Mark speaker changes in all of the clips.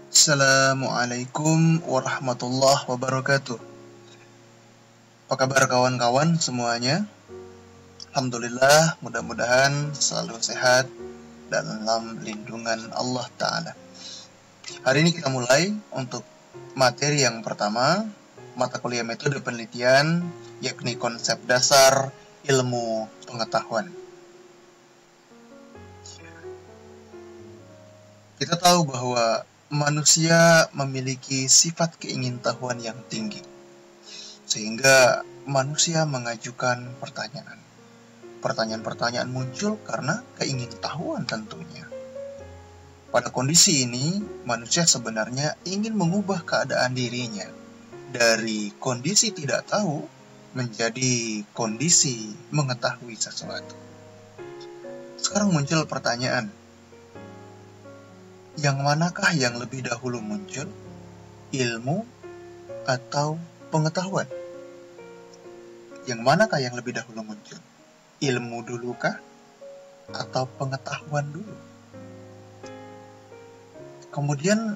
Speaker 1: Assalamualaikum warahmatullahi wabarakatuh. Apa kabar kawan-kawan semuanya? Alhamdulillah, mudah-mudahan selalu sehat dalam lindungan Allah Ta'ala. Hari ini kita mulai untuk materi yang pertama, mata kuliah metode penelitian, yakni konsep dasar ilmu pengetahuan. Kita tahu bahwa manusia memiliki sifat keingintahuan yang tinggi, sehingga manusia mengajukan pertanyaan. Pertanyaan-pertanyaan muncul karena keingintahuan tentunya. Pada kondisi ini, manusia sebenarnya ingin mengubah keadaan dirinya dari kondisi tidak tahu menjadi kondisi mengetahui sesuatu. Sekarang muncul pertanyaan, yang manakah yang lebih dahulu muncul? Ilmu atau pengetahuan? Yang manakah yang lebih dahulu muncul? Ilmu dulukah? Atau pengetahuan dulu? Kemudian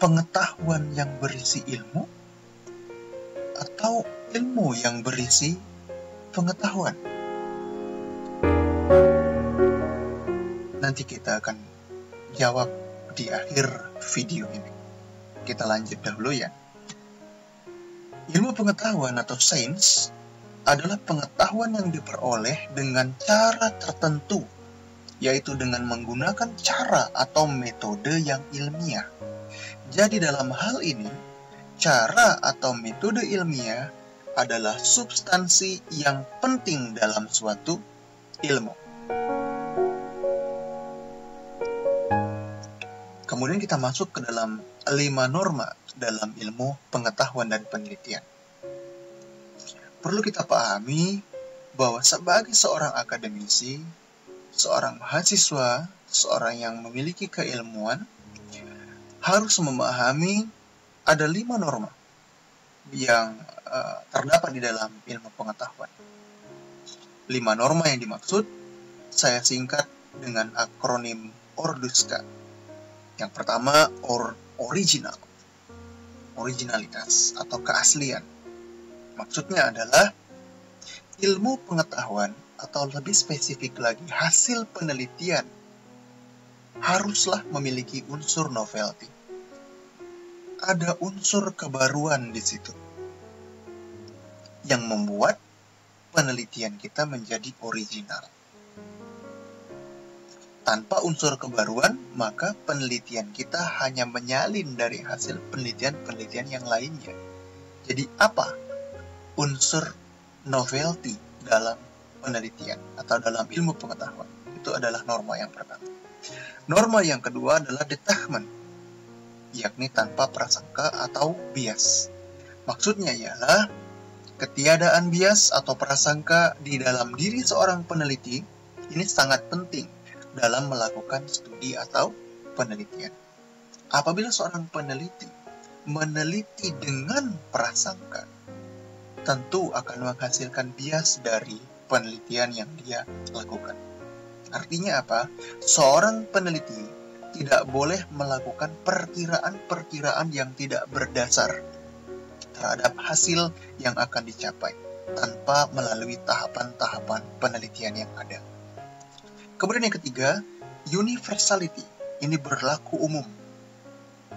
Speaker 1: pengetahuan yang berisi ilmu? Atau ilmu yang berisi pengetahuan? Nanti kita akan jawab di akhir video ini. Kita lanjut dahulu ya. Ilmu pengetahuan atau sains adalah pengetahuan yang diperoleh dengan cara tertentu, yaitu dengan menggunakan cara atau metode yang ilmiah. Jadi dalam hal ini, cara atau metode ilmiah adalah substansi yang penting dalam suatu ilmu. Kemudian kita masuk ke dalam 5 norma dalam ilmu pengetahuan dan penelitian. Perlu kita pahami bahwa sebagai seorang akademisi, seorang mahasiswa, seorang yang memiliki keilmuan, harus memahami ada 5 norma yang terdapat di dalam ilmu pengetahuan. 5 norma yang dimaksud, saya singkat dengan akronim ORDUSKA. Yang pertama, originalitas atau keaslian. Maksudnya adalah ilmu pengetahuan atau lebih spesifik lagi hasil penelitian haruslah memiliki unsur novelty. Ada unsur kebaruan di situ yang membuat penelitian kita menjadi original. Tanpa unsur kebaruan, maka penelitian kita hanya menyalin dari hasil penelitian-penelitian yang lainnya. Jadi apa unsur novelty dalam penelitian atau dalam ilmu pengetahuan? Itu adalah norma yang pertama. Norma yang kedua adalah detachment, yakni tanpa prasangka atau bias. Maksudnya ialah ketiadaan bias atau prasangka di dalam diri seorang peneliti ini sangat penting dalam melakukan studi atau penelitian. Apabila seorang peneliti meneliti dengan prasangka, tentu akan menghasilkan bias dari penelitian yang dia lakukan. Artinya apa? Seorang peneliti tidak boleh melakukan perkiraan-perkiraan yang tidak berdasar terhadap hasil yang akan dicapai tanpa melalui tahapan-tahapan penelitian yang ada. Kemudian yang ketiga, universality. Ini berlaku umum.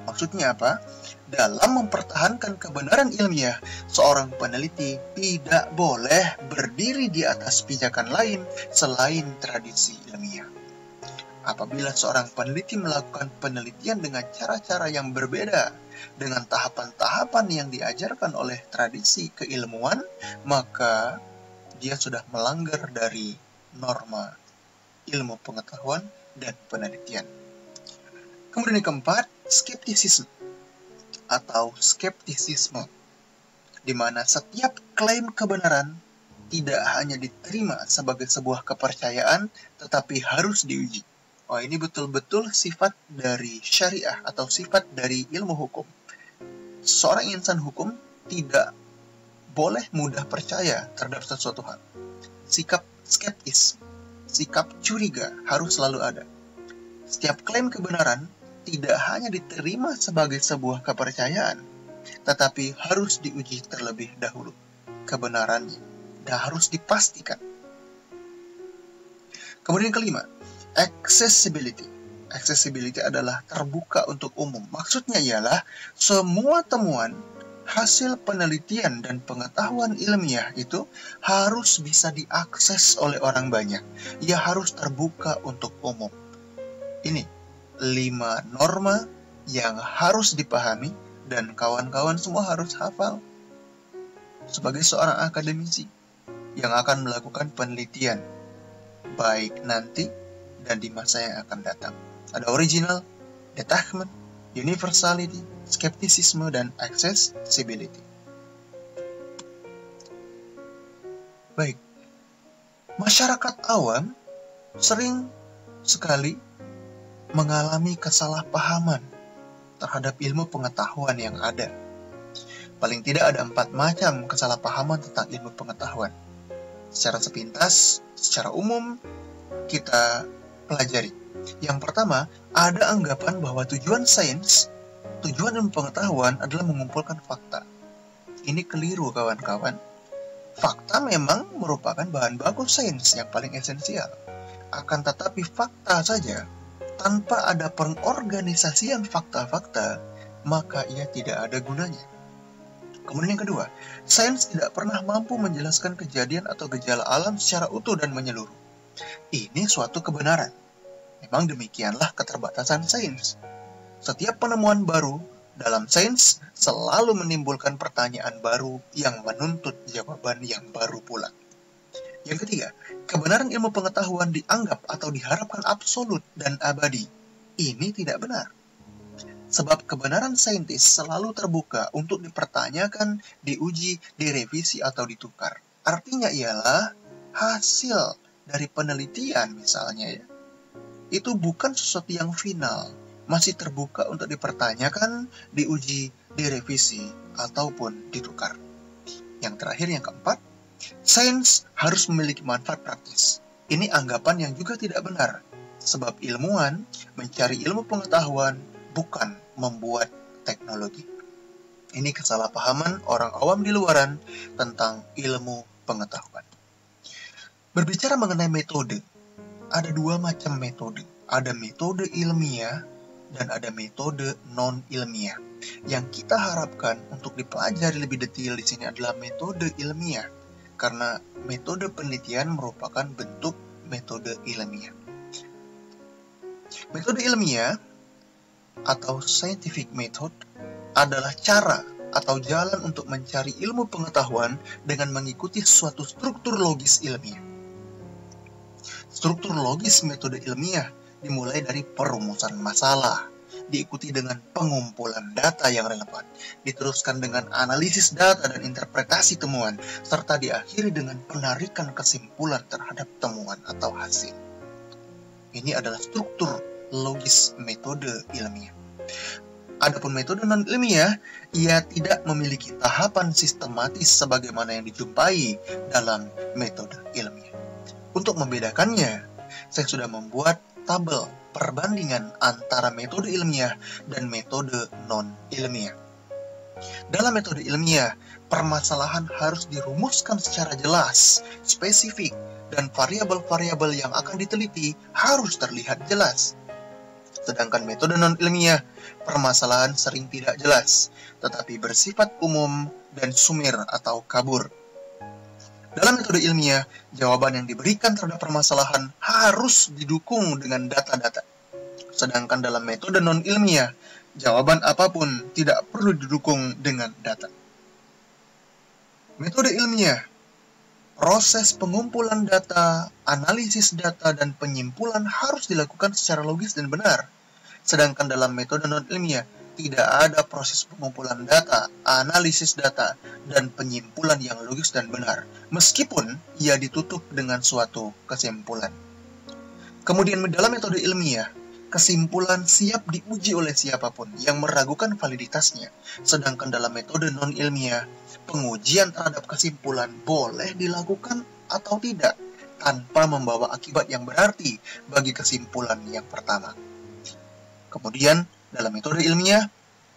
Speaker 1: Maksudnya apa? Dalam mempertahankan kebenaran ilmiah, seorang peneliti tidak boleh berdiri di atas pijakan lain selain tradisi ilmiah. Apabila seorang peneliti melakukan penelitian dengan cara-cara yang berbeda dengan tahapan-tahapan yang diajarkan oleh tradisi keilmuan, maka dia sudah melanggar dari norma ilmu pengetahuan dan penelitian. Kemudian yang keempat, skeptisisme atau skeptisisme, di mana setiap klaim kebenaran tidak hanya diterima sebagai sebuah kepercayaan, tetapi harus diuji. Oh, ini betul-betul sifat dari syariah atau sifat dari ilmu hukum. Seorang insan hukum tidak boleh mudah percaya terhadap sesuatu hal. Sikap skeptis, sikap curiga harus selalu ada. Setiap klaim kebenaran tidak hanya diterima sebagai sebuah kepercayaan, tetapi harus diuji terlebih dahulu kebenarannya dan harus dipastikan. Kemudian kelima, accessibility. Accessibility adalah terbuka untuk umum. Maksudnya ialah semua temuan, hasil penelitian dan pengetahuan ilmiah itu harus bisa diakses oleh orang banyak. Ia harus terbuka untuk umum. Ini 5 norma yang harus dipahami dan kawan-kawan semua harus hafal sebagai seorang akademisi yang akan melakukan penelitian baik nanti dan di masa yang akan datang. Ada original, detachment, universality, skeptisisme, dan accessibility. Baik, masyarakat awam sering sekali mengalami kesalahpahaman terhadap ilmu pengetahuan yang ada. Paling tidak ada 4 macam kesalahpahaman tentang ilmu pengetahuan. Secara sepintas, secara umum, kita pelajari. Yang pertama, ada anggapan bahwa tujuan sains, tujuan ilmu pengetahuan adalah mengumpulkan fakta. Ini keliru, kawan-kawan. Fakta memang merupakan bahan baku sains yang paling esensial. Akan tetapi fakta saja, tanpa ada pengorganisasian fakta-fakta, maka ia tidak ada gunanya. Kemudian yang kedua, sains tidak pernah mampu menjelaskan kejadian atau gejala alam secara utuh dan menyeluruh. Ini suatu kebenaran. Memang demikianlah keterbatasan sains. Setiap penemuan baru dalam sains selalu menimbulkan pertanyaan baru yang menuntut jawaban yang baru pula. Yang ketiga, kebenaran ilmu pengetahuan dianggap atau diharapkan absolut dan abadi. Ini tidak benar. Sebab kebenaran saintis selalu terbuka untuk dipertanyakan, diuji, direvisi, atau ditukar. Artinya ialah hasil dari penelitian misalnya ya, itu bukan sesuatu yang final, masih terbuka untuk dipertanyakan, diuji, direvisi, ataupun ditukar. Yang terakhir, yang keempat, sains harus memiliki manfaat praktis. Ini anggapan yang juga tidak benar, sebab ilmuwan mencari ilmu pengetahuan bukan membuat teknologi. Ini kesalahpahaman orang awam di luaran tentang ilmu pengetahuan. Berbicara mengenai metode, ada 2 macam metode. Ada metode ilmiah dan ada metode non-ilmiah. Yang kita harapkan untuk dipelajari lebih detail di sini adalah metode ilmiah, karena metode penelitian merupakan bentuk metode ilmiah. Metode ilmiah atau scientific method adalah cara atau jalan untuk mencari ilmu pengetahuan dengan mengikuti suatu struktur logis ilmiah. Struktur logis metode ilmiah dimulai dari perumusan masalah, diikuti dengan pengumpulan data yang relevan, diteruskan dengan analisis data dan interpretasi temuan, serta diakhiri dengan penarikan kesimpulan terhadap temuan atau hasil. Ini adalah struktur logis metode ilmiah. Adapun metode non-ilmiah, ia tidak memiliki tahapan sistematis sebagaimana yang dijumpai dalam metode ilmiah. Untuk membedakannya, saya sudah membuat tabel perbandingan antara metode ilmiah dan metode non-ilmiah. Dalam metode ilmiah, permasalahan harus dirumuskan secara jelas, spesifik, dan variabel-variabel yang akan diteliti harus terlihat jelas. Sedangkan metode non-ilmiah, permasalahan sering tidak jelas, tetapi bersifat umum dan sumir atau kabur. Dalam metode ilmiah, jawaban yang diberikan terhadap permasalahan harus didukung dengan data-data. Sedangkan dalam metode non-ilmiah, jawaban apapun tidak perlu didukung dengan data. Metode ilmiah, proses pengumpulan data, analisis data, dan penyimpulan harus dilakukan secara logis dan benar. Sedangkan dalam metode non-ilmiah, tidak ada proses pengumpulan data, analisis data, dan penyimpulan yang logis dan benar, meskipun ia ditutup dengan suatu kesimpulan. Kemudian dalam metode ilmiah, kesimpulan siap diuji oleh siapapun yang meragukan validitasnya. Sedangkan dalam metode non-ilmiah, pengujian terhadap kesimpulan boleh dilakukan atau tidak, tanpa membawa akibat yang berarti bagi kesimpulan yang pertama. Kemudian, dalam metode ilmiah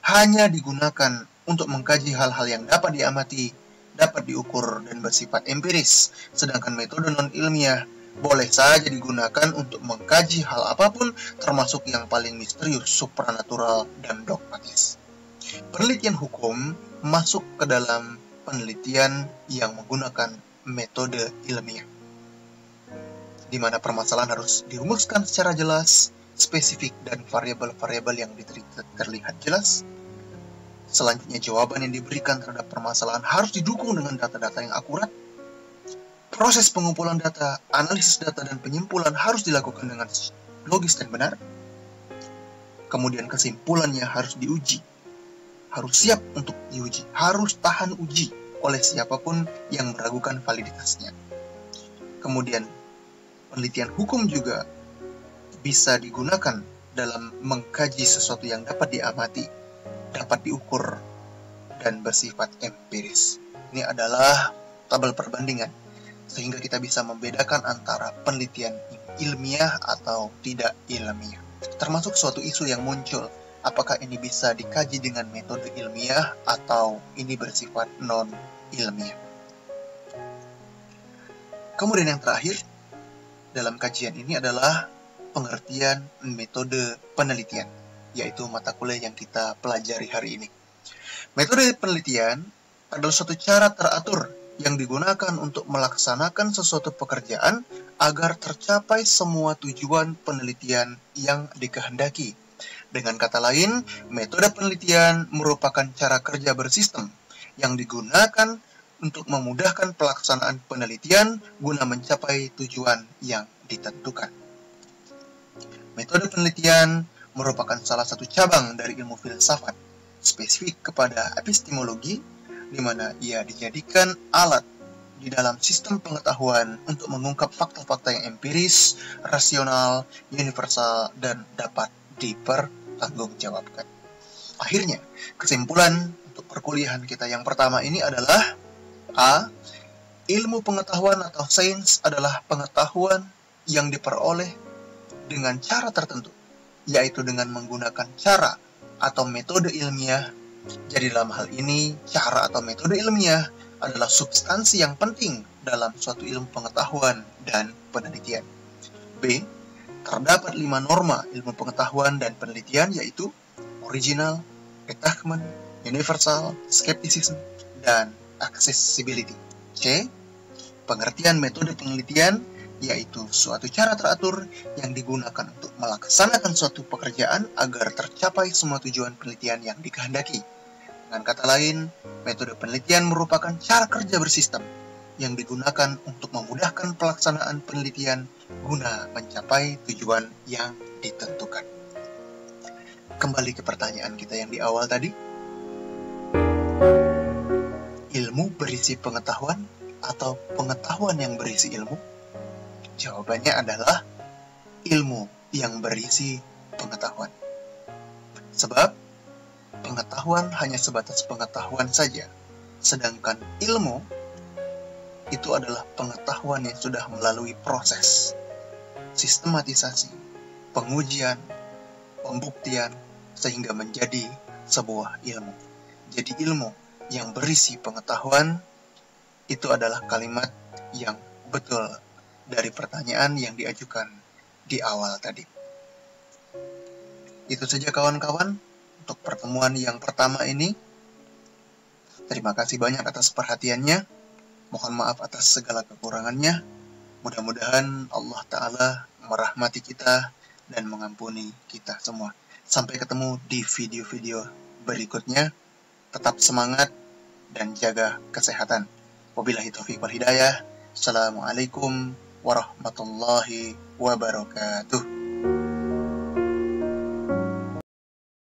Speaker 1: hanya digunakan untuk mengkaji hal-hal yang dapat diamati, dapat diukur, dan bersifat empiris. Sedangkan metode non-ilmiah boleh saja digunakan untuk mengkaji hal apapun, termasuk yang paling misterius, supranatural, dan dogmatis. Penelitian hukum masuk ke dalam penelitian yang menggunakan metode ilmiah, di mana permasalahan harus dirumuskan secara jelas, spesifik, dan variabel-variabel yang terlihat jelas. Selanjutnya, jawaban yang diberikan terhadap permasalahan harus didukung dengan data-data yang akurat. Proses pengumpulan data, analisis data, dan penyimpulan harus dilakukan dengan logis dan benar. Kemudian kesimpulannya harus diuji, harus siap untuk diuji, harus tahan uji oleh siapapun yang meragukan validitasnya. Kemudian, penelitian hukum juga bisa digunakan dalam mengkaji sesuatu yang dapat diamati, dapat diukur, dan bersifat empiris. Ini adalah tabel perbandingan, sehingga kita bisa membedakan antara penelitian ilmiah atau tidak ilmiah. Termasuk suatu isu yang muncul, apakah ini bisa dikaji dengan metode ilmiah atau ini bersifat non-ilmiah. Kemudian yang terakhir dalam kajian ini adalah pengertian metode penelitian, yaitu mata kuliah yang kita pelajari hari ini. Metode penelitian adalah suatu cara teratur yang digunakan untuk melaksanakan sesuatu pekerjaan agar tercapai semua tujuan penelitian yang dikehendaki. Dengan kata lain, metode penelitian merupakan cara kerja bersistem yang digunakan untuk memudahkan pelaksanaan penelitian guna mencapai tujuan yang ditentukan. Metode penelitian merupakan salah satu cabang dari ilmu filsafat, spesifik kepada epistemologi, di mana ia dijadikan alat di dalam sistem pengetahuan untuk mengungkap fakta-fakta yang empiris, rasional, universal, dan dapat dipertanggungjawabkan. Akhirnya, kesimpulan untuk perkuliahan kita yang pertama ini adalah A. Ilmu pengetahuan atau sains adalah pengetahuan yang diperoleh dengan cara tertentu, yaitu dengan menggunakan cara atau metode ilmiah. Jadi dalam hal ini, cara atau metode ilmiah adalah substansi yang penting dalam suatu ilmu pengetahuan dan penelitian. B. Terdapat 5 norma ilmu pengetahuan dan penelitian, yaitu original, detachment, universal, skepticism, dan accessibility. C. Pengertian metode penelitian yaitu suatu cara teratur yang digunakan untuk melaksanakan suatu pekerjaan agar tercapai semua tujuan penelitian yang dikehendaki. Dengan kata lain, metode penelitian merupakan cara kerja bersistem yang digunakan untuk memudahkan pelaksanaan penelitian guna mencapai tujuan yang ditentukan. Kembali ke pertanyaan kita yang di awal tadi. Ilmu berisi pengetahuan atau pengetahuan yang berisi ilmu? Jawabannya adalah ilmu yang berisi pengetahuan. Sebab pengetahuan hanya sebatas pengetahuan saja, sedangkan ilmu itu adalah pengetahuan yang sudah melalui proses sistematisasi, pengujian, pembuktian, sehingga menjadi sebuah ilmu. Jadi ilmu yang berisi pengetahuan itu adalah kalimat yang betul dari pertanyaan yang diajukan di awal tadi. Itu saja kawan-kawan untuk pertemuan yang pertama ini. Terima kasih banyak atas perhatiannya. Mohon maaf atas segala kekurangannya. Mudah-mudahan Allah Ta'ala merahmati kita dan mengampuni kita semua. Sampai ketemu di video-video berikutnya. Tetap semangat dan jaga kesehatan. Wabillahi taufiq wal hidayah. Assalamualaikum warahmatullahi wabarakatuh.